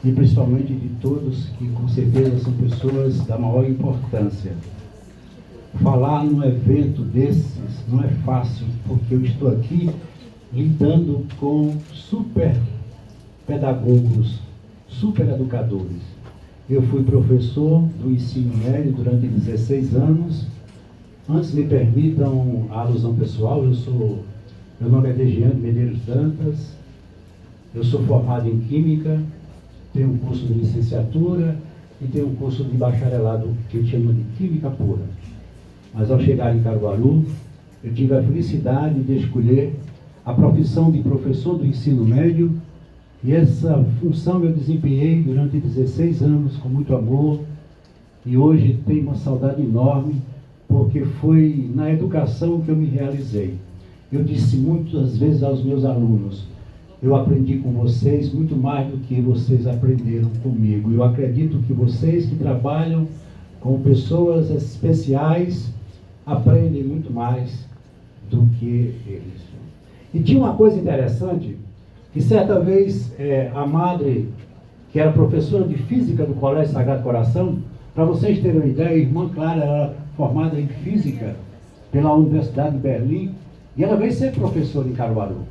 e principalmente de todos que com certeza são pessoas da maior importância. Falar num evento desses não é fácil, porque eu estou aqui lidando com super pedagogos, super educadores. Eu fui professor do ensino médio durante 16 anos. Antes, me permitam a alusão pessoal, meu nome é Dejeane Medeiros Dantas, eu sou formado em Química, tenho um curso de licenciatura e tenho um curso de bacharelado que chama de Química Pura. Mas ao chegar em Caruaru, eu tive a felicidade de escolher a profissão de professor do ensino médio, e essa função eu desempenhei durante 16 anos com muito amor, e hoje tenho uma saudade enorme, porque foi na educação que eu me realizei. Eu disse muitas vezes aos meus alunos, eu aprendi com vocês muito mais do que vocês aprenderam comigo. Eu acredito que vocês que trabalham com pessoas especiais aprendem muito mais do que eles. E tinha uma coisa interessante, que certa vez a madre, que era professora de física do Colégio Sagrado Coração, para vocês terem uma ideia, a irmã Clara era formada em física pela Universidade de Berlim, e ela veio ser professora em Caruaru.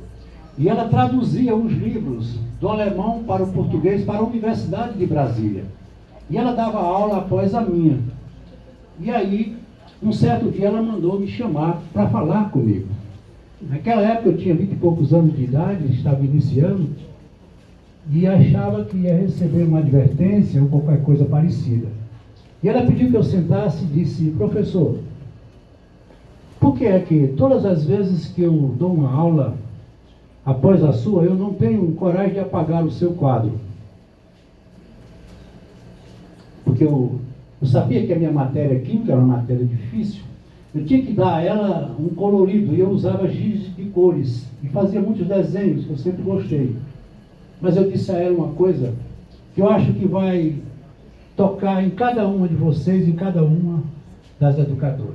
E ela traduzia os livros do alemão para o português para a Universidade de Brasília. E ela dava aula após a minha. E aí, um certo dia, ela mandou me chamar para falar comigo. Naquela época eu tinha 20 e poucos anos de idade, estava iniciando, e achava que ia receber uma advertência ou qualquer coisa parecida. E ela pediu que eu sentasse e disse, professor, por que é que todas as vezes que eu dou uma aula após a sua, eu não tenho coragem de apagar o seu quadro? Porque eu sabia que a minha matéria química era uma matéria difícil, eu tinha que dar a ela um colorido, e eu usava giz de cores, e fazia muitos desenhos, que eu sempre gostei. Mas eu disse a ela uma coisa, que eu acho que vai tocar em cada uma de vocês, em cada uma das educadoras.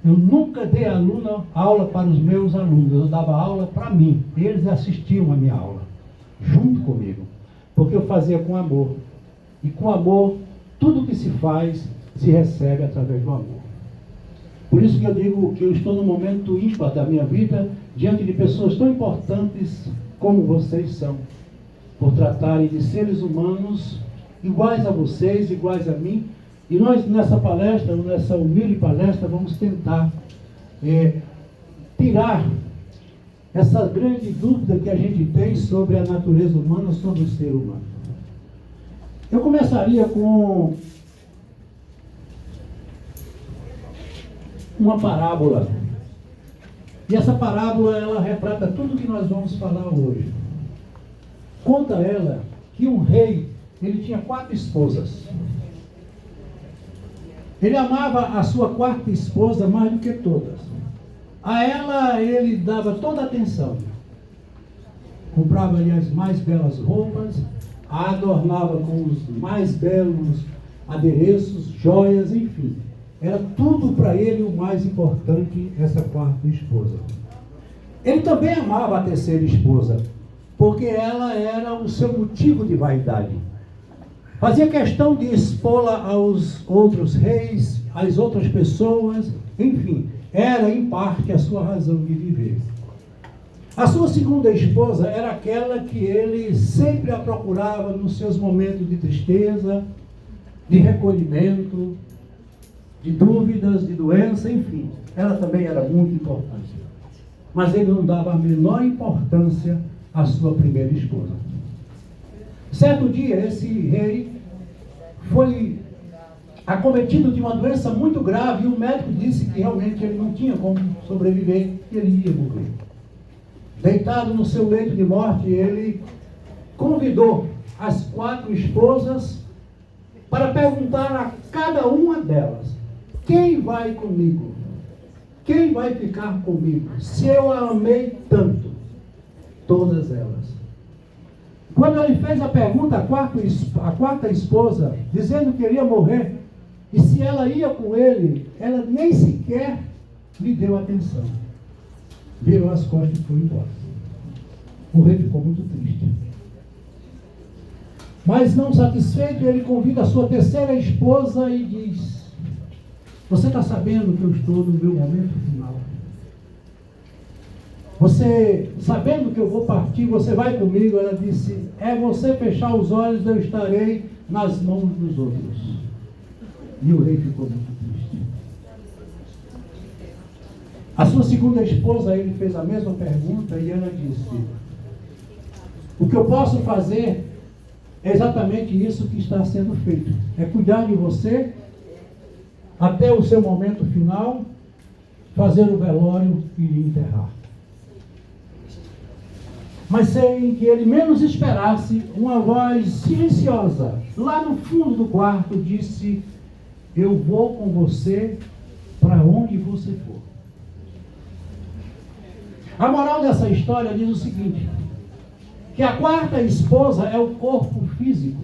Eu nunca dei aula para os meus alunos, eu dava aula para mim, eles assistiam a minha aula, junto comigo, porque eu fazia com amor. E com amor, tudo que se faz, se recebe através do amor. Por isso que eu digo que eu estou num momento ímpar da minha vida, diante de pessoas tão importantes como vocês são, por tratarem de seres humanos iguais a vocês, iguais a mim. E nós, nessa palestra, nessa humilde palestra, vamos tentar tirar essa grande dúvida que a gente tem sobre a natureza humana, sobre o ser humano. Eu começaria com uma parábola. E essa parábola, ela retrata tudo que nós vamos falar hoje. Conta ela que um rei, ele tinha 4 esposas. Ele amava a sua 4ª esposa mais do que todas. A ela ele dava toda a atenção. Comprava-lhe as mais belas roupas, a adornava com os mais belos adereços, joias, enfim. Era tudo para ele o mais importante, essa 4ª esposa. Ele também amava a 3ª esposa, porque ela era o seu motivo de vaidade. Fazia questão de expô-la aos outros reis, às outras pessoas, enfim, era em parte a sua razão de viver. A sua 2ª esposa era aquela que ele sempre a procurava nos seus momentos de tristeza, de recolhimento, de dúvidas, de doença, enfim. Ela também era muito importante. Mas ele não dava a menor importância à sua 1ª esposa. Certo dia, esse rei foi acometido de uma doença muito grave, e o médico disse que realmente ele não tinha como sobreviver, que ele ia morrer. Deitado no seu leito de morte, ele convidou as 4 esposas para perguntar a cada uma delas: quem vai comigo? Quem vai ficar comigo? Se eu a amei tanto. Todas elas. Quando ele fez a pergunta à 4ª esposa, dizendo que iria morrer, e se ela ia com ele, ela nem sequer lhe deu atenção. Virou as costas e foi embora. O rei ficou muito triste. Mas não satisfeito, ele convida a sua terceira esposa e diz: você está sabendo que eu estou no meu momento final? Você, sabendo que eu vou partir, você vai comigo? Ela disse: é você fechar os olhos, eu estarei nas mãos dos outros. E o rei ficou muito triste. A sua segunda esposa, ele fez a mesma pergunta e ela disse: o que eu posso fazer é exatamente isso que está sendo feito. É cuidar de você até o seu momento final, fazer o velório e lhe enterrar. Mas sem que ele menos esperasse, uma voz silenciosa, lá no fundo do quarto, disse: eu vou com você para onde você for. A moral dessa história diz o seguinte: que a quarta esposa é o corpo físico.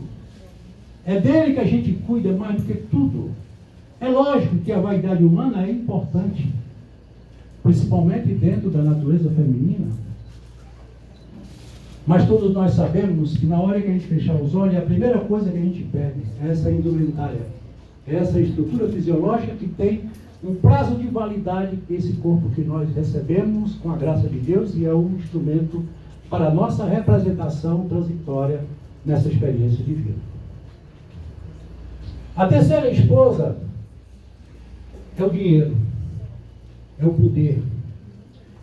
É dele que a gente cuida mais do que tudo. É lógico que a vaidade humana é importante, principalmente dentro da natureza feminina. Mas todos nós sabemos que na hora que a gente fechar os olhos, a primeira coisa que a gente perde é essa indumentária, essa estrutura fisiológica que tem um prazo de validade, esse corpo que nós recebemos com a graça de Deus, e é um instrumento para a nossa representação transitória nessa experiência de vida. A terceira esposa é o dinheiro, é o poder,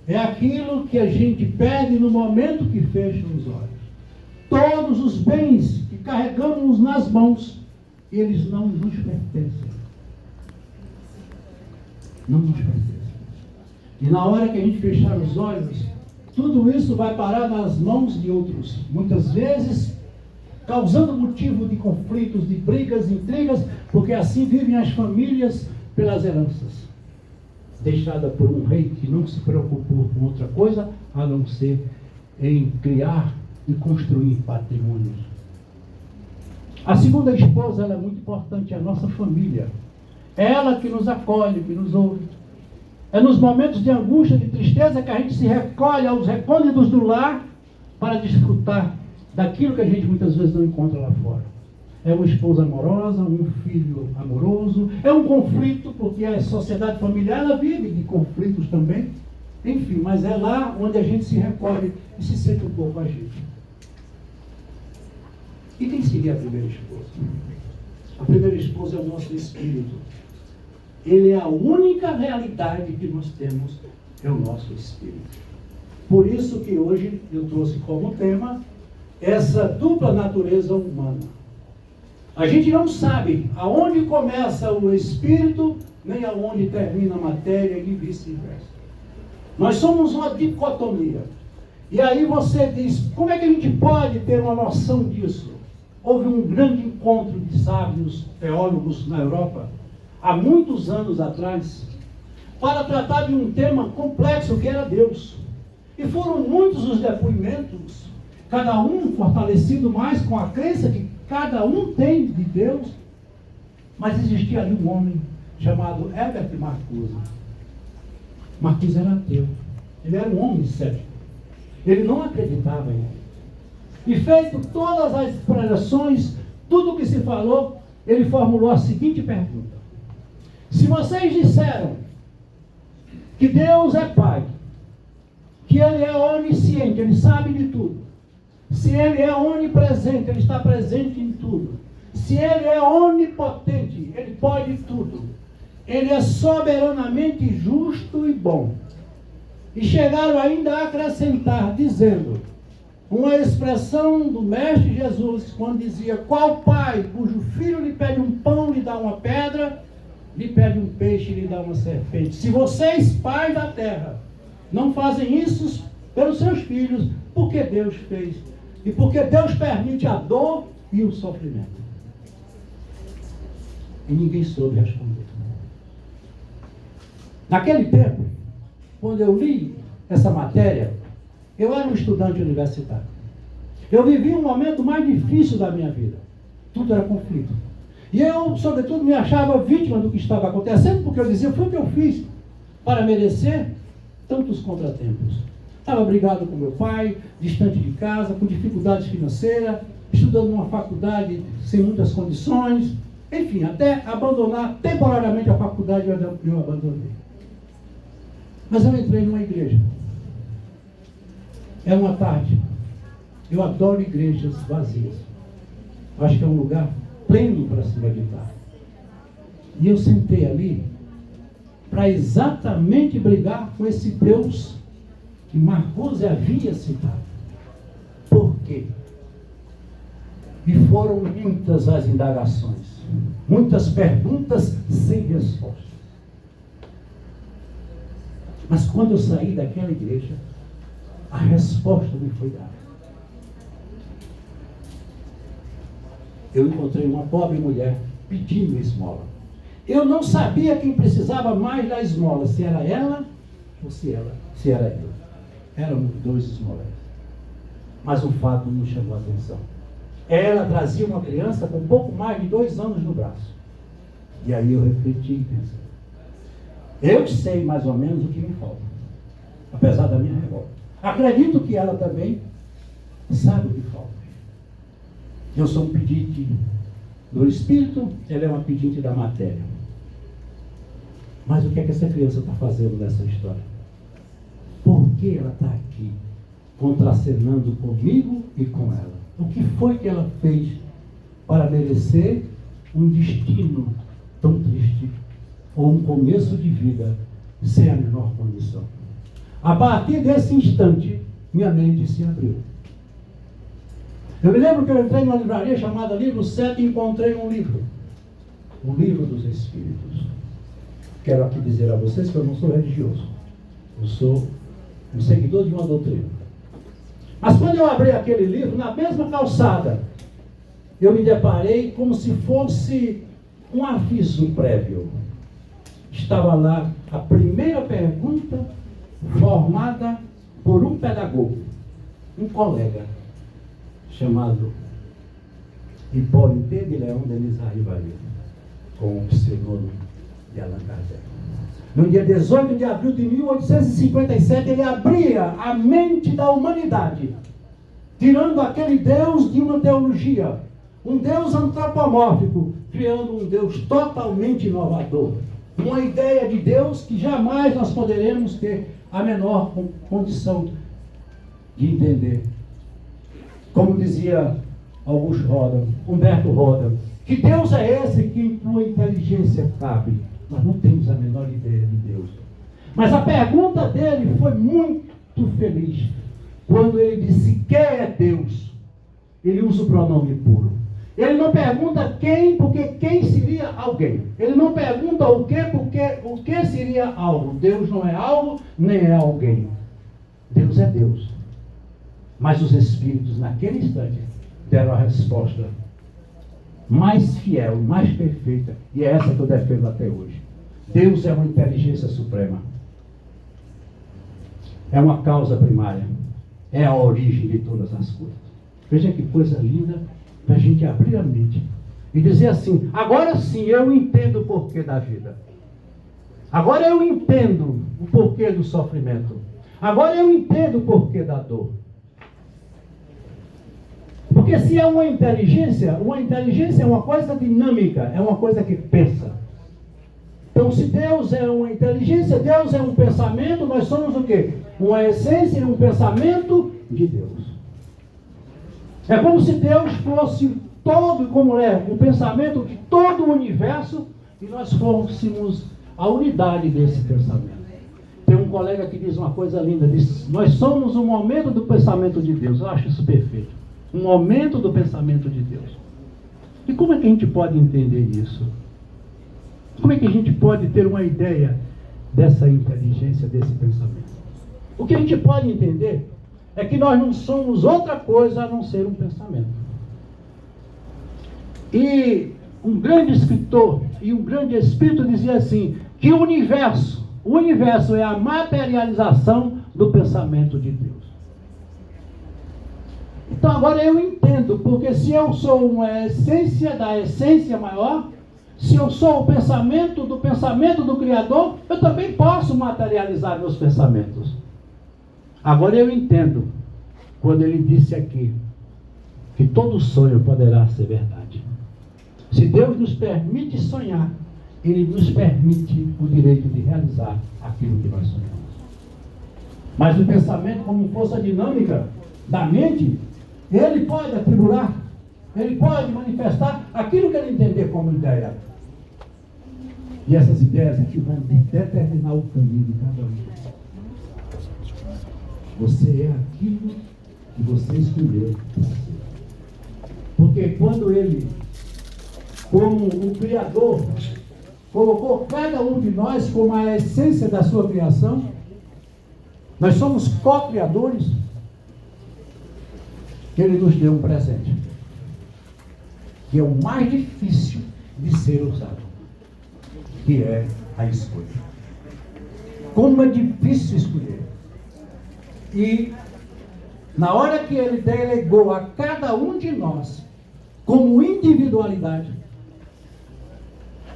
é aquilo que a gente perde no momento que fecha os olhos. Todos os bens que carregamos nas mãos, eles não nos pertencem. Não nos pertencem. E na hora que a gente fechar os olhos, tudo isso vai parar nas mãos de outros. Muitas vezes, causando motivo de conflitos, de brigas, intrigas, porque assim vivem as famílias pelas heranças. Deixada por um rei que não se preocupou com outra coisa, a não ser em criar e construir patrimônios. A segunda esposa, ela é muito importante, é a nossa família. É ela que nos acolhe, que nos ouve. É nos momentos de angústia, de tristeza, que a gente se recolhe aos recônditos do lar para desfrutar daquilo que a gente muitas vezes não encontra lá fora. É uma esposa amorosa, um filho amoroso, é um conflito, porque a sociedade familiar ela vive de conflitos também. Enfim, mas é lá onde a gente se recolhe e se sente um pouco agido. E quem seria a primeira esposa? A primeira esposa é o nosso espírito. Ele é a única realidade que nós temos, é o nosso espírito. Por isso que hoje eu trouxe como tema essa dupla natureza humana. A gente não sabe aonde começa o espírito, nem aonde termina a matéria e vice-versa. Nós somos uma dicotomia. E aí você diz, como é que a gente pode ter uma noção disso? Houve um grande encontro de sábios teólogos na Europa, há muitos anos atrás, para tratar de um tema complexo que era Deus. E foram muitos os depoimentos, cada um fortalecido mais com a crença que cada um tem de Deus. Mas existia ali um homem chamado Herbert Marcuse. Marcuse era ateu. Ele era um homem cético. Ele não acreditava em Deus. E feito todas as pregações, tudo o que se falou, ele formulou a seguinte pergunta: se vocês disseram que Deus é Pai, que Ele é onisciente, Ele sabe de tudo, se Ele é onipresente, Ele está presente em tudo, se Ele é onipotente, Ele pode tudo, Ele é soberanamente justo e bom, e chegaram ainda a acrescentar, dizendo, uma expressão do Mestre Jesus, quando dizia, qual pai cujo filho lhe pede um pão, lhe dá uma pedra, lhe pede um peixe, lhe dá uma serpente? Se vocês, pais da terra, não fazem isso pelos seus filhos, por que Deus fez? E porque Deus permite a dor e o sofrimento? E ninguém soube responder. Naquele tempo, quando eu li essa matéria, eu era um estudante universitário. Eu vivi um momento mais difícil da minha vida. Tudo era conflito. E eu, sobretudo, me achava vítima do que estava acontecendo, porque eu dizia, foi o que eu fiz para merecer tantos contratempos. Estava brigado com meu pai, distante de casa, com dificuldades financeiras, estudando numa faculdade sem muitas condições, enfim, até abandonar temporariamente a faculdade, eu abandonei. Mas eu entrei numa igreja. Era uma tarde. Eu adoro igrejas vazias. Acho que é um lugar pleno para se meditar. E eu sentei ali para exatamente brigar com esse Deus que Marcuse havia citado. Por quê? E foram muitas as indagações, muitas perguntas sem resposta. Mas quando eu saí daquela igreja, a resposta me foi dada. Eu encontrei uma pobre mulher pedindo esmola. Eu não sabia quem precisava mais da esmola, se era ela ou se era eu. Eram dois esmoleiros. Mas o fato me chamou a atenção. Ela trazia uma criança com pouco mais de 2 anos no braço. E aí eu refleti e pensei, eu sei mais ou menos o que me falta, apesar da minha revolta. Acredito que ela também sabe o que falta. Eu sou um pedinte do Espírito, ela é uma pedinte da matéria. Mas o que é que essa criança está fazendo nessa história? Por que ela está aqui, contracenando comigo e com ela? O que foi que ela fez para merecer um destino tão triste, ou um começo de vida sem a menor condição? A partir desse instante, minha mente se abriu. Eu me lembro que eu entrei numa livraria chamada Livro 7 e encontrei um livro dos Espíritos. Quero aqui dizer a vocês que eu não sou religioso, eu sou um seguidor de uma doutrina. Mas quando eu abri aquele livro, na mesma calçada, eu me deparei como se fosse um aviso prévio. Estava lá a primeira pergunta formada por um pedagogo, um colega, chamado Hipólito de Leão Denis Arrivaria, com o pseudônimo de Allan Kardec. No dia 18 de abril de 1857, ele abria a mente da humanidade, tirando aquele Deus de uma teologia, um Deus antropomórfico, criando um Deus totalmente inovador. Uma ideia de Deus que jamais nós poderemos ter a menor condição de entender. Como dizia Humberto Roda, que Deus é esse que em tua inteligência cabe? Nós não temos a menor ideia de Deus. Mas a pergunta dele foi muito feliz. Quando ele disse quem é Deus, ele usa o pronome puro. Ele não pergunta quem, porque quem seria alguém. Ele não pergunta o que, porque o que seria algo. Deus não é algo, nem é alguém. Deus é Deus. Mas os Espíritos, naquele instante, deram a resposta mais fiel, mais perfeita, e é essa que eu defendo até hoje. Deus é uma inteligência suprema. É uma causa primária. É a origem de todas as coisas. Veja que coisa linda para a gente abrir a mente e dizer assim, agora sim eu entendo o porquê da vida. Agora eu entendo o porquê do sofrimento. Agora eu entendo o porquê da dor. Porque se é uma inteligência é uma coisa dinâmica, é uma coisa que pensa. Então, se Deus é uma inteligência, Deus é um pensamento, nós somos o quê? Uma essência e um pensamento de Deus. É como se Deus fosse todo, como é, o pensamento de todo o universo, e nós fôssemos a unidade desse pensamento. Tem um colega que diz uma coisa linda, diz, nós somos um momento do pensamento de Deus. Eu acho isso perfeito. Um momento do pensamento de Deus. E como é que a gente pode entender isso? Como é que a gente pode ter uma ideia dessa inteligência, desse pensamento? O que a gente pode entender é que nós não somos outra coisa a não ser um pensamento. E um grande escritor e um grande espírito dizia assim, que o universo é a materialização do pensamento de Deus. Então agora eu entendo, porque se eu sou uma essência da essência maior, se eu sou o pensamento do Criador, eu também posso materializar meus pensamentos. Agora eu entendo, quando ele disse aqui, que todo sonho poderá ser verdade. Se Deus nos permite sonhar, Ele nos permite o direito de realizar aquilo que nós sonhamos. Mas o pensamento, como força dinâmica da mente, ele pode atribular, ele pode manifestar aquilo que ele entender como ideia. E essas ideias aqui vão determinar o caminho de cada um. Você é aquilo que você escolheu para ser. Porque quando ele, como o Criador, colocou cada um de nós como a essência da sua criação, nós somos co-criadores, Ele nos deu um presente, que é o mais difícil de ser usado, que é a escolha. Como é difícil escolher. E na hora que Ele delegou a cada um de nós, como individualidade,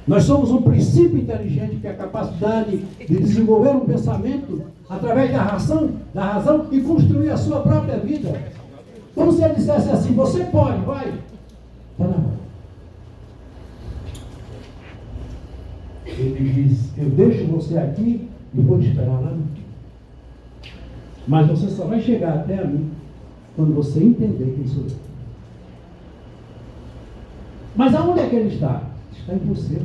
nós somos um princípio inteligente, que é a capacidade de desenvolver um pensamento através da razão e construir a sua própria vida. Como se ele dissesse assim: você pode, vai. Está na hora. Ele diz: eu deixo você aqui e vou te esperar lá no fim. Mas você só vai chegar até a mim quando você entender quem sou eu. Mas aonde é que ele está? Está em você.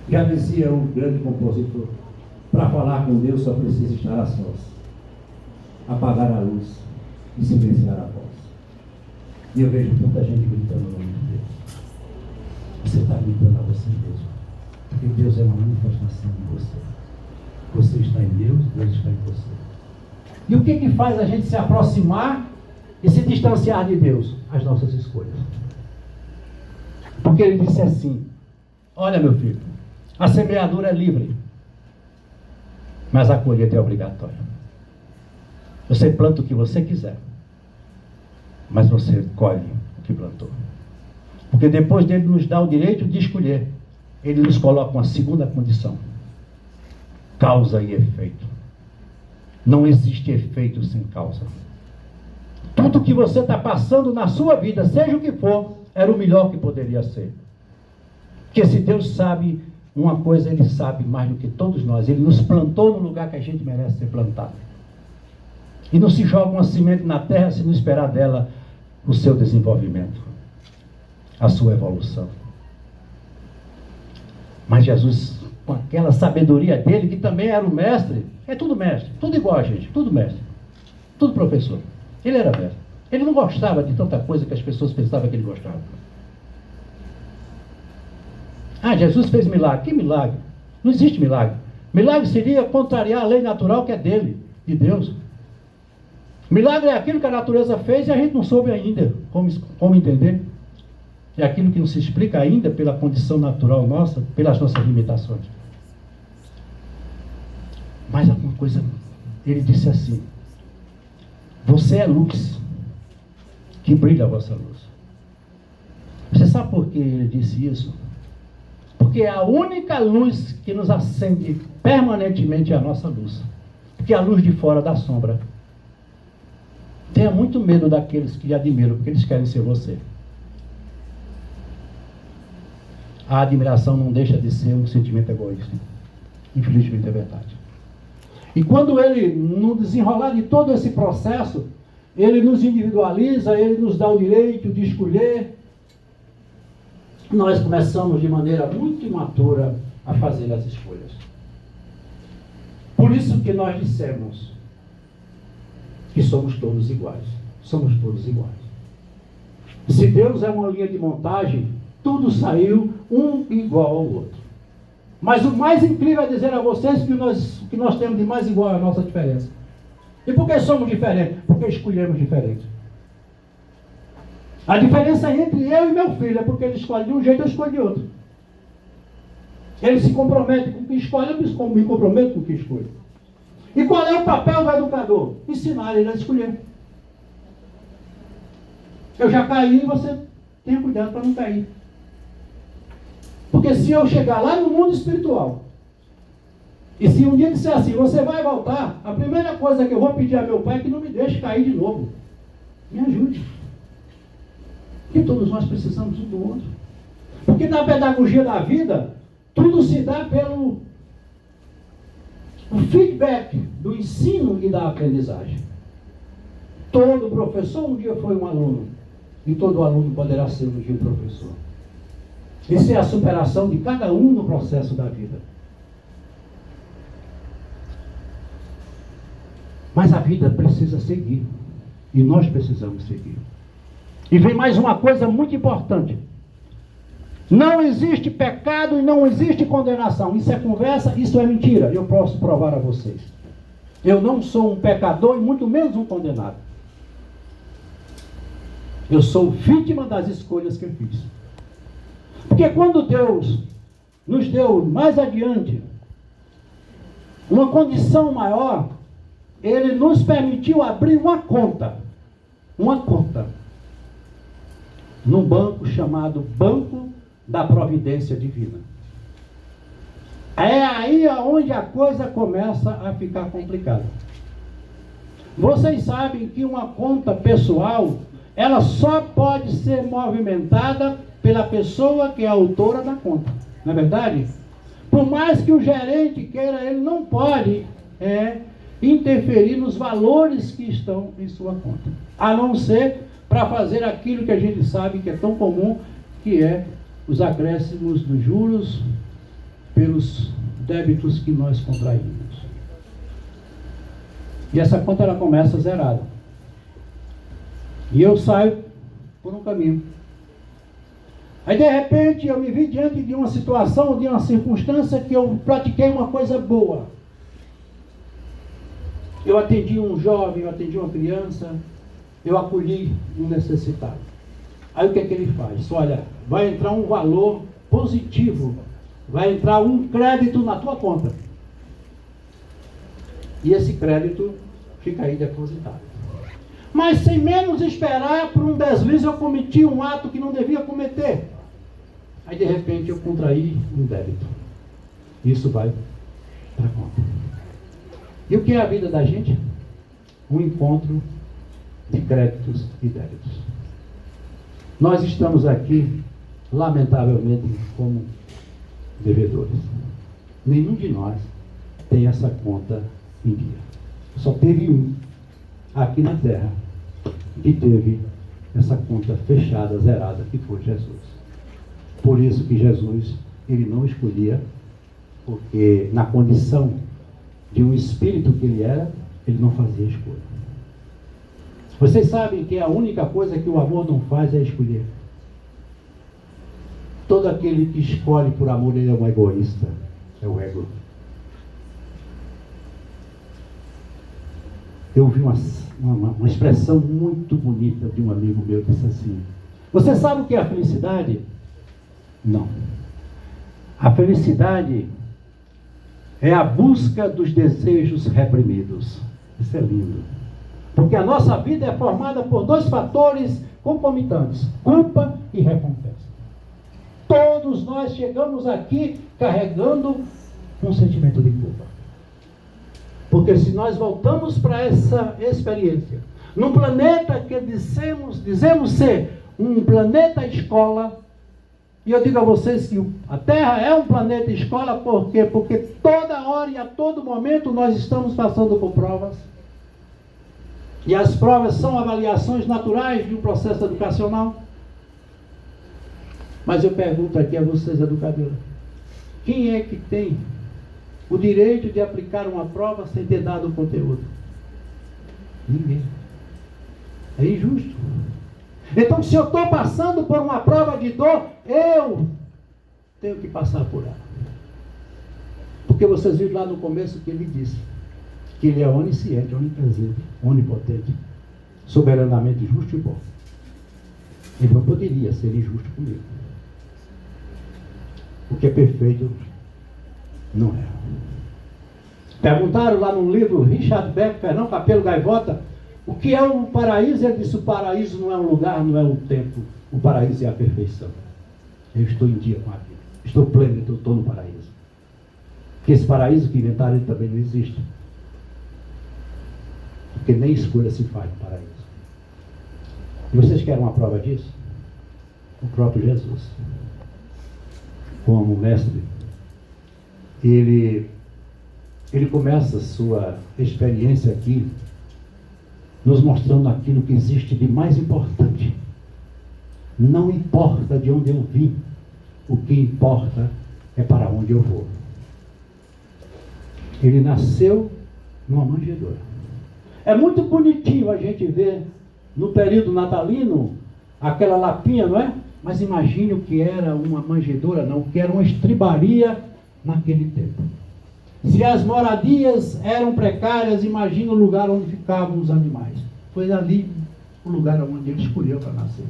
Já dizia um grande compositor: para falar com Deus só precisa estar a sós, apagar a luz e silenciar a voz. E eu vejo tanta gente gritando o nome de Deus. Você está gritando a você mesmo, porque Deus é uma manifestação de você. Você está em Deus, Deus está em você. E o que faz a gente se aproximar e se distanciar de Deus? As nossas escolhas. Porque ele disse assim: olha, meu filho, a semeadura é livre, mas a colheita é obrigatória. Você planta o que você quiser, mas você colhe o que plantou. Porque depois dele nos dar o direito de escolher, ele nos coloca uma segunda condição: causa e efeito. Não existe efeito sem causa. Tudo que você está passando na sua vida, seja o que for, era o melhor que poderia ser. Porque se Deus sabe uma coisa, Ele sabe mais do que todos nós. Ele nos plantou no lugar que a gente merece ser plantado. E não se joga uma semente na terra se não esperar dela o seu desenvolvimento, a sua evolução. Mas Jesus, com aquela sabedoria dele, que também era o mestre, é tudo mestre, tudo igual a gente, tudo mestre, tudo professor. Ele era mestre. Ele não gostava de tanta coisa que as pessoas pensavam que ele gostava. Ah, Jesus fez milagre. Que milagre? Não existe milagre. Milagre seria contrariar a lei natural que é dele, de Deus. Milagre é aquilo que a natureza fez e a gente não soube ainda como entender. É aquilo que não se explica ainda pela condição natural nossa, pelas nossas limitações. Mas alguma coisa, ele disse assim: você é luz, que brilha a vossa luz. Você sabe por que ele disse isso? Porque a única luz que nos acende permanentemente é a nossa luz. Porque a luz de fora dá sombra. Tenha muito medo daqueles que lhe admiram, porque eles querem ser você. A admiração não deixa de ser um sentimento egoísta. Infelizmente é verdade. E quando ele, no desenrolar de todo esse processo, ele nos individualiza, ele nos dá o direito de escolher, nós começamos de maneira muito imatura a fazer as escolhas. Por isso que nós dissemos que somos todos iguais. Somos todos iguais. Se Deus é uma linha de montagem, tudo saiu um igual ao outro. Mas o mais incrível é dizer a vocês que o que nós temos de mais igual é a nossa diferença. E por que somos diferentes? Porque escolhemos diferente. A diferença entre eu e meu filho é porque ele escolhe de um jeito, eu escolho de outro. Ele se compromete com o que escolhe, eu me comprometo com o que escolho. E qual é o papel do educador? Ensinar ele a escolher. Eu já caí e você tenha cuidado para não cair. Porque se eu chegar lá no mundo espiritual, e se um dia disser assim, você vai voltar, a primeira coisa que eu vou pedir a meu pai é que não me deixe cair de novo. Me ajude. Porque todos nós precisamos um do outro. Porque na pedagogia da vida, tudo se dá pelo o feedback do ensino e da aprendizagem. Todo professor um dia foi um aluno. E todo aluno poderá ser um dia um professor. Isso é a superação de cada um no processo da vida. Mas a vida precisa seguir. E nós precisamos seguir. E vem mais uma coisa muito importante. Não existe pecado e não existe condenação. Isso é conversa, isso é mentira. Eu posso provar a vocês. Eu não sou um pecador e muito menos um condenado. Eu sou vítima das escolhas que eu fiz. Porque quando Deus nos deu mais adiante uma condição maior, Ele nos permitiu abrir uma conta num banco chamado Banco da Providência Divina. É aí onde a coisa começa a ficar complicada. Vocês sabem que uma conta pessoal, ela só pode ser movimentada pela pessoa que é a autora da conta. Não é verdade? Por mais que o gerente queira, ele não pode interferir nos valores que estão em sua conta. A não ser para fazer aquilo que a gente sabe que é tão comum, que é os acréscimos dos juros pelos débitos que nós contraímos. E essa conta ela começa zerada. E eu saio por um caminho. Aí de repente eu me vi diante de uma situação, de uma circunstância que eu pratiquei uma coisa boa. Eu atendi um jovem, eu atendi uma criança, eu acolhi um necessitado. Aí o que é que ele faz? Olha, vai entrar um valor positivo, vai entrar um crédito na tua conta. E esse crédito fica aí depositado. Mas sem menos esperar, por um deslize eu cometi um ato que não devia cometer. Aí de repente eu contraí um débito. Isso vai para a conta. E o que é a vida da gente? Um encontro de créditos e débitos. Nós estamos aqui, lamentavelmente, como devedores. Nenhum de nós tem essa conta em dia. Só teve um aqui na terra que teve essa conta fechada, zerada, que foi Jesus. Por isso que Jesus, ele não escolhia, porque na condição de um espírito que ele era, ele não fazia escolha. Vocês sabem que a única coisa que o amor não faz é escolher. Todo aquele que escolhe por amor, ele é um egoísta. É o ego. Eu ouvi uma expressão muito bonita de um amigo meu, que disse assim: você sabe o que é a felicidade? Não. A felicidade é a busca dos desejos reprimidos. Isso é lindo. Porque a nossa vida é formada por dois fatores concomitantes: culpa e recompensa. Todos nós chegamos aqui carregando um sentimento de culpa. Porque se nós voltamos para essa experiência, num planeta que dizemos ser um planeta escola, e eu digo a vocês que a Terra é um planeta escola, por quê? Porque toda hora e a todo momento nós estamos passando por provas. E as provas são avaliações naturais de um processo educacional. Mas eu pergunto aqui a vocês, educadores, quem é que tem o direito de aplicar uma prova sem ter dado o conteúdo? Ninguém. É injusto. Então, se eu estou passando por uma prova de dor, eu tenho que passar por ela. Porque vocês viram lá no começo que ele disse que ele é onisciente, onipresente, onipotente, soberanamente justo e bom. Ele não poderia ser injusto comigo. O que é perfeito não é. Perguntaram lá no livro Richard Beck, Fernão Capelo Gaivota, o que é o paraíso? Ele disse: o paraíso não é um lugar, não é um tempo. O paraíso é a perfeição. Eu estou em dia com a vida. Estou pleno, então estou no paraíso. Porque esse paraíso que inventaram ele também não existe. Porque nem escolha se faz no paraíso. E vocês querem uma prova disso? O próprio Jesus, como mestre, ele começa a sua experiência aqui, nos mostrando aquilo que existe de mais importante. Não importa de onde eu vim, o que importa é para onde eu vou. Ele nasceu numa manjedoura. É muito bonitinho a gente ver no período natalino aquela lapinha, não é? Mas imagine o que era uma manjedoura, não, o que era uma estribaria naquele tempo. Se as moradias eram precárias, imagine o lugar onde ficavam os animais. Foi ali o lugar onde ele escolheu para nascer.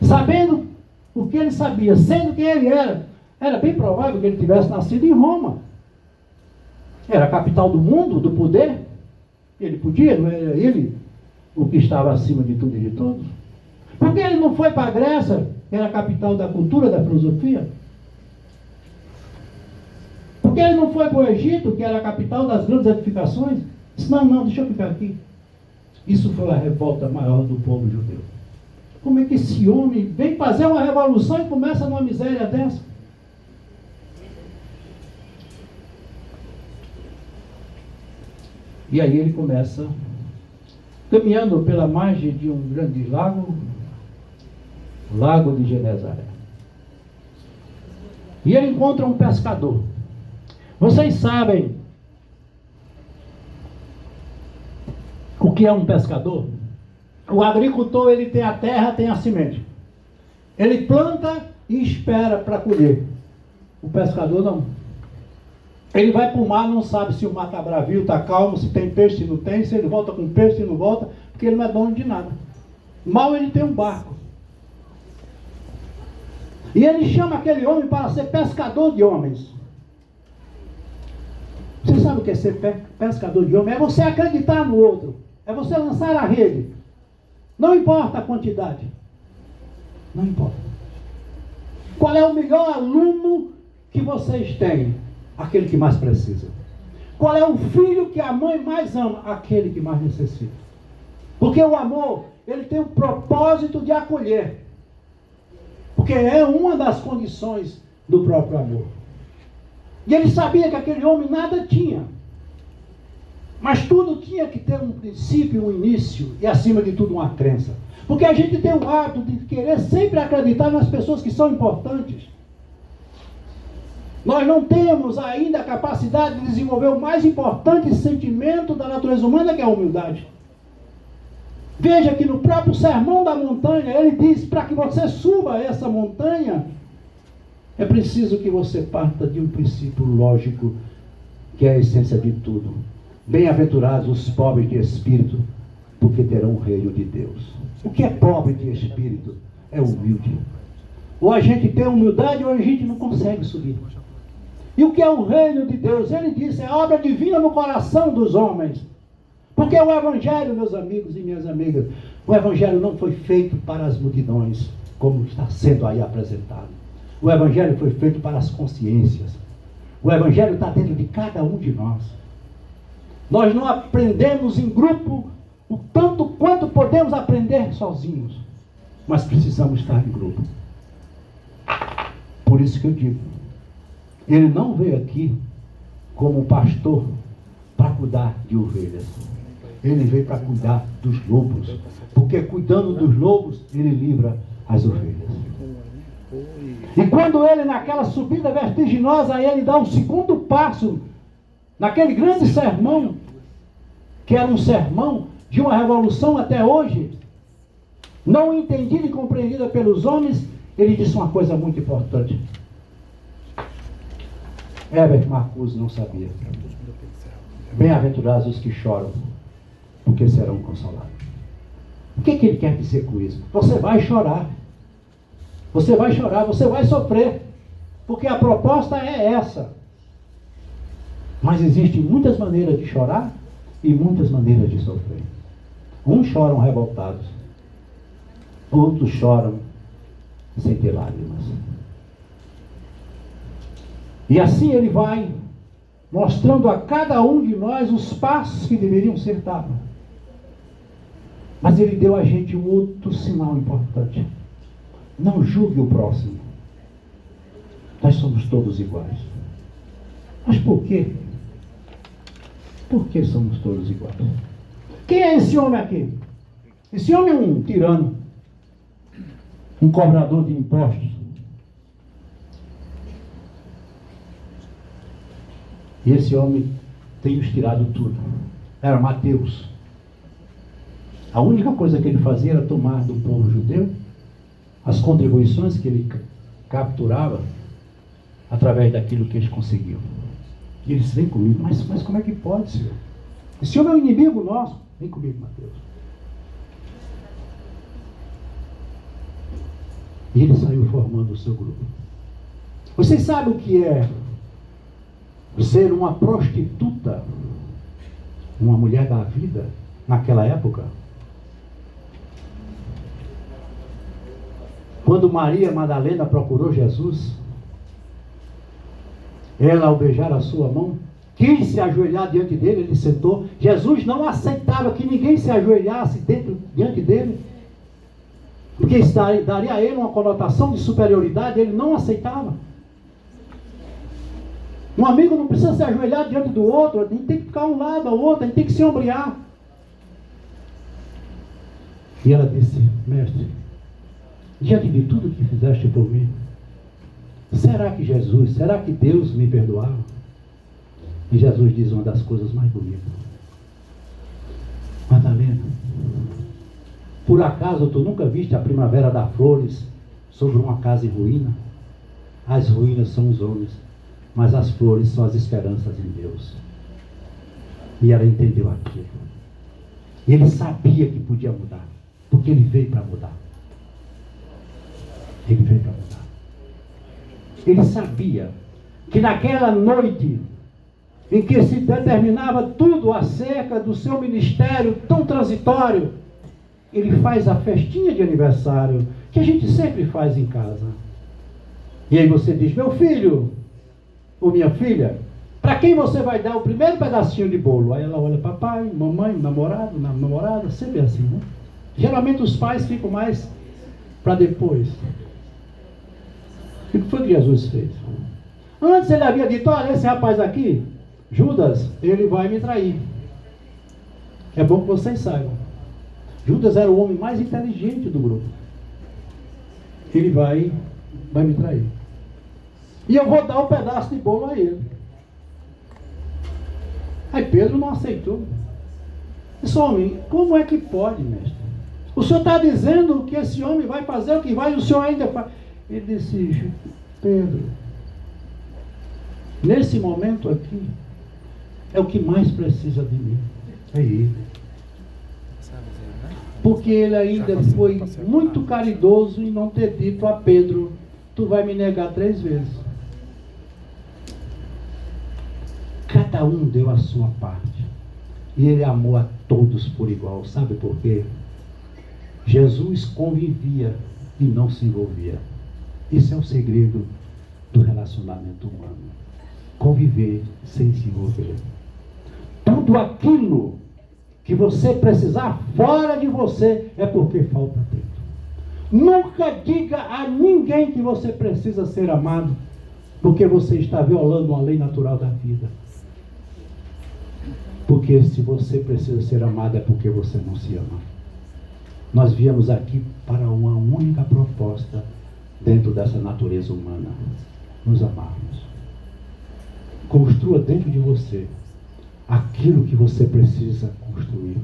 Sabendo o que ele sabia, sendo quem ele era bem provável que ele tivesse nascido em Roma. Era a capital do mundo, do poder. Ele podia, não era ele o que estava acima de tudo e de todos? Por que ele não foi para a Grécia, que era a capital da cultura, da filosofia? Por que ele não foi para o Egito, que era a capital das grandes edificações? Disse, não, deixa eu ficar aqui. Isso foi a revolta maior do povo judeu. Como é que esse homem vem fazer uma revolução e começa numa miséria dessa? E aí ele começa caminhando pela margem de um grande lago, o Lago de Genezaré. E ele encontra um pescador. Vocês sabem o que é um pescador? O agricultor, ele tem a terra, tem a semente. Ele planta e espera para colher. O pescador não. Ele vai para o mar, não sabe se o mar está bravio, está calmo, se tem peixe, se não tem, se ele volta com peixe, se não volta, porque ele não é dono de nada. Mal ele tem um barco. E ele chama aquele homem para ser pescador de homens. Você sabe o que é ser pescador de homem? É você acreditar no outro. É você lançar a rede. Não importa a quantidade. Não importa. Qual é o melhor aluno que vocês têm? Aquele que mais precisa. Qual é o filho que a mãe mais ama? Aquele que mais necessita. Porque o amor, ele tem o propósito de acolher. Porque é uma das condições do próprio amor. E ele sabia que aquele homem nada tinha. Mas tudo tinha que ter um princípio, um início e acima de tudo uma crença. Porque a gente tem o hábito de querer sempre acreditar nas pessoas que são importantes. Nós não temos ainda a capacidade de desenvolver o mais importante sentimento da natureza humana, que é a humildade. Veja que no próprio Sermão da Montanha, ele diz, para que você suba essa montanha, é preciso que você parta de um princípio lógico, que é a essência de tudo. Bem-aventurados os pobres de espírito, porque terão o reino de Deus. O que é pobre de espírito? É humilde. Ou a gente tem humildade, ou a gente não consegue subir. E o que é o reino de Deus? Ele disse, é obra divina no coração dos homens. Porque o Evangelho, meus amigos e minhas amigas, o Evangelho não foi feito para as multidões, como está sendo aí apresentado. O Evangelho foi feito para as consciências. O Evangelho está dentro de cada um de nós. Nós não aprendemos em grupo o tanto quanto podemos aprender sozinhos. Mas precisamos estar em grupo. Por isso que eu digo, ele não veio aqui como pastor para cuidar de ovelhas. Ele veio para cuidar dos lobos. Porque cuidando dos lobos, ele livra as ovelhas. E quando ele, naquela subida vertiginosa, ele dá o segundo passo, naquele grande sermão, que era um sermão de uma revolução até hoje, não entendida e compreendida pelos homens, ele disse uma coisa muito importante. Herbert Marcuse não sabia. Bem-aventurados os que choram, porque serão consolados. O que ele quer dizer com isso? Você vai chorar. Você vai chorar, você vai sofrer. Porque a proposta é essa. Mas existem muitas maneiras de chorar e muitas maneiras de sofrer. Uns choram revoltados, outros choram sem ter lágrimas. E assim ele vai mostrando a cada um de nós os passos que deveriam ser dados. Mas ele deu a gente um outro sinal importante. Não julgue o próximo. Nós somos todos iguais. Mas por quê? Por que somos todos iguais? Quem é esse homem aqui? Esse homem é um tirano, um cobrador de impostos. E esse homem tem nos tirado tudo. Era Mateus. A única coisa que ele fazia era tomar do povo judeu as contribuições que ele capturava através daquilo que eles conseguiam. E eles vêm comigo, mas como é que pode, Senhor? Esse homem é um inimigo nosso. Vem comigo, Mateus. E ele saiu formando o seu grupo. Vocês sabem o que é ser uma prostituta, uma mulher da vida, naquela época? Quando Maria Madalena procurou Jesus, ela, ao beijar a sua mão, quis se ajoelhar diante dele, ele sentou. Jesus não aceitava que ninguém se ajoelhasse diante dele, porque isso daria a ele uma conotação de superioridade. Ele não aceitava. Um amigo não precisa se ajoelhar diante do outro, a gente tem que ficar um lado ao outro, a gente tem que se ombrear. E ela disse: mestre, diante de tudo que fizeste por mim, será que Deus me perdoava? E Jesus diz uma das coisas mais bonitas: Madalena, por acaso tu nunca viste a primavera dar flores sobre uma casa em ruína? As ruínas são os homens, mas as flores são as esperanças em Deus. E ela entendeu aquilo. E ele sabia que podia mudar, porque ele veio para mudar. Ele veio para mudar. Ele sabia que naquela noite em que se determinava tudo acerca do seu ministério tão transitório, ele faz a festinha de aniversário que a gente sempre faz em casa. E aí você diz: meu filho ou minha filha, para quem você vai dar o primeiro pedacinho de bolo? Aí ela olha: papai, mamãe, namorada, sempre assim, né? Geralmente os pais ficam mais para depois. O que foi que Jesus fez? Antes ele havia dito: olha, esse rapaz aqui, Judas, ele vai me trair. É bom que vocês saibam. Judas era o homem mais inteligente do grupo. Ele vai me trair. E eu vou dar um pedaço de bolo a ele. Aí Pedro não aceitou. Disse: homem, como é que pode, mestre? O senhor está dizendo que esse homem vai fazer o que vai, e o senhor ainda faz. Ele disse: Pedro, nesse momento aqui, é o que mais precisa de mim. É ele. Porque ele ainda foi muito caridoso em não ter dito a Pedro: tu vai me negar 3 vezes. Cada um deu a sua parte. E ele amou a todos por igual. Sabe por quê? Jesus convivia e não se envolvia. Esse é o segredo do relacionamento humano. Conviver sem se envolver. Tudo aquilo que você precisar fora de você é porque falta dentro. Nunca diga a ninguém que você precisa ser amado, porque você está violando uma lei natural da vida. Porque se você precisa ser amado é porque você não se ama. Nós viemos aqui para uma única proposta dentro dessa natureza humana: nos amarmos. Construa dentro de você aquilo que você precisa construir,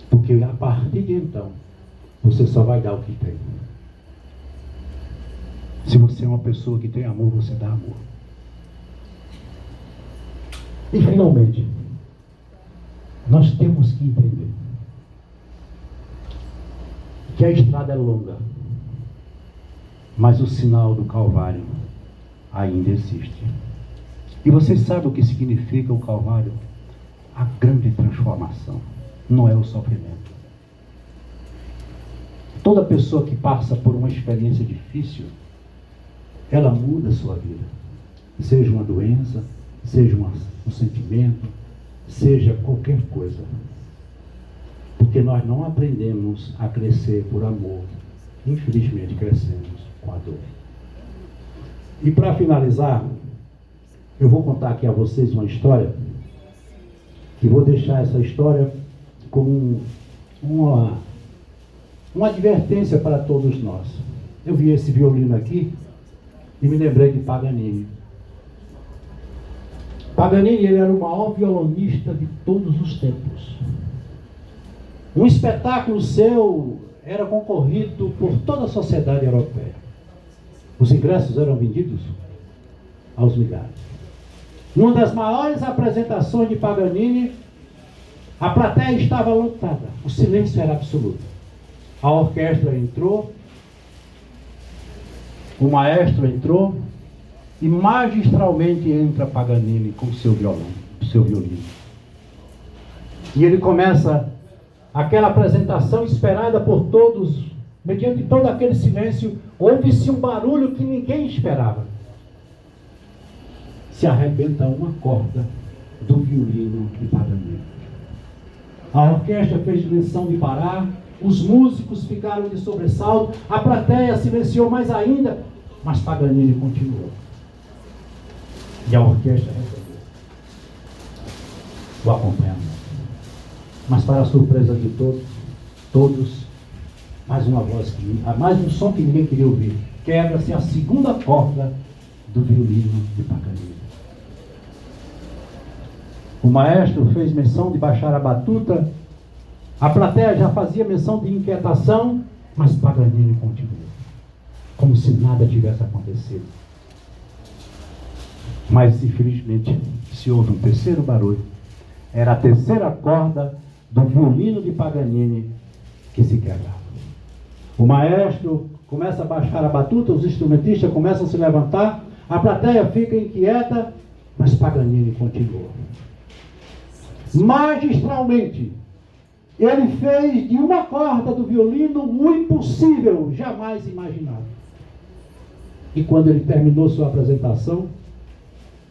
porque a partir de então você só vai dar o que tem. Se você é uma pessoa que tem amor, você dá amor. E finalmente, nós temos que entender que a estrada é longa, mas o sinal do Calvário ainda existe. E vocês sabem o que significa o Calvário? A grande transformação, não é o sofrimento. Toda pessoa que passa por uma experiência difícil, ela muda a sua vida. Seja uma doença, seja um sentimento, seja qualquer coisa. porque nós não aprendemos a crescer por amor. Infelizmente, crescemos com a dor. E para finalizar, eu vou contar aqui a vocês uma história, e vou deixar essa história como uma advertência para todos nós. Eu vi esse violino aqui e me lembrei de Paganini. Paganini, ele era o maior violonista de todos os tempos. Um espetáculo seu era concorrido por toda a sociedade europeia. Os ingressos eram vendidos aos milhares. Numa das maiores apresentações de Paganini, a plateia estava lotada. O silêncio era absoluto. A orquestra entrou, o maestro entrou, e magistralmente entra Paganini com o seu violão, o seu violino. E ele começa aquela apresentação esperada por todos. Mediante todo aquele silêncio, ouve-se um barulho que ninguém esperava. Se arrebenta uma corda do violino de Paganini. A orquestra fez menção de parar, os músicos ficaram de sobressalto, a plateia silenciou mais ainda, mas Paganini continuou. E a orquestra recebeu o acompanhamento. Mas para a surpresa de todos, mais uma voz, mais um som que ninguém queria ouvir. Quebra-se a segunda corda do violino de Paganini. O maestro fez menção de baixar a batuta, a plateia já fazia menção de inquietação, mas Paganini continuou, como se nada tivesse acontecido. Mas, infelizmente, se houve um terceiro barulho. Era a terceira corda do violino de Paganini que se quebrava. O maestro começa a baixar a batuta, os instrumentistas começam a se levantar, a plateia fica inquieta, mas Paganini continuou. Magistralmente, ele fez de uma corda do violino o impossível, jamais imaginado. E quando ele terminou sua apresentação,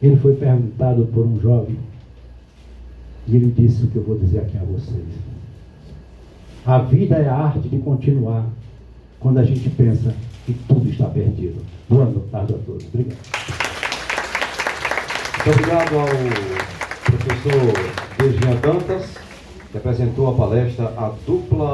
ele foi perguntado por um jovem, e ele disse o que eu vou dizer aqui a vocês. A vida é a arte de continuar quando a gente pensa que tudo está perdido. Boa tarde a todos. Obrigado. Muito obrigado ao professor Virginia Dantas, que apresentou a palestra A Dupla